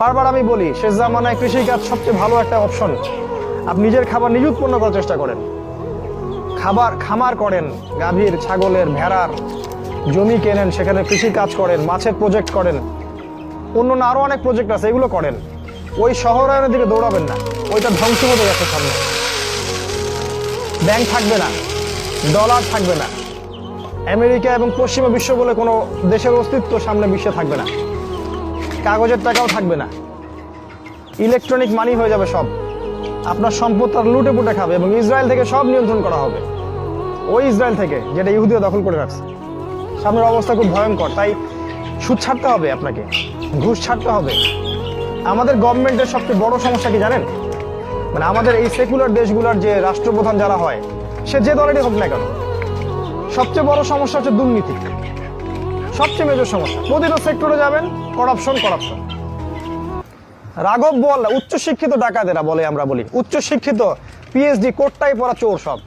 বারবার আমি বলি, শেষ জামানায় কৃষিকাজ সবচেয়ে ভালো একটা অপশন। আপনি নিজের খাবার নিজে উৎপন্ন করার চেষ্টা করেন, খামার করেন, গাভীর, ছাগলের, ভেড়ার, জমি কেনেন, সেখানে কৃষি কাজ করেন, মাছের প্রজেক্ট করেন, অন্য আরো অনেক প্রজেক্ট আছে, এগুলো করেন। ওই শহরায়নের দিকে দৌড়াবেন না, ওইটা ধ্বংস হতে যাচ্ছে সামনে। ব্যাংক থাকবে না, ডলার থাকবে না, আমেরিকা এবং পশ্চিমা বিশ্ব বলে কোনো দেশের অস্তিত্ব সামনে বিশ্বে থাকবে না, কাগজের টাকাও থাকবে না, ইলেকট্রনিক মানি হয়ে যাবে সব। আপনার সম্পদ তার লুটে পুটে খাবে এবং ইসরায়েল থেকে সব নিয়ন্ত্রণ করা হবে, ওই ইসরায়েল থেকে যেটা ইহুদিরা দখল করে রাখছে। সামনের অবস্থা খুব ভয়ঙ্কর। তাই সুদ ছাড়তে হবে, আপনাকে ঘুষ ছাড়তে হবে। আমাদের গভর্নমেন্টের সবচেয়ে বড় সমস্যা কি জানেন? মানে আমাদের এই সেকুলার দেশগুলোর যে রাষ্ট্রপ্রধান যারা হয়, সে যে দলেরই হোক না কেন, সবচেয়ে বড় সমস্যা হচ্ছে দুর্নীতি। সবচেয়ে মেজর সমস্যা। প্রতিটা সেক্টরে যাবেন, করাপশন। রাঘব বল উচ্চশিক্ষিত ডাকাতেরা বলে, আমরা বলি উচ্চশিক্ষিত, পিএইচডি কোটটাই পড়া চোর সব।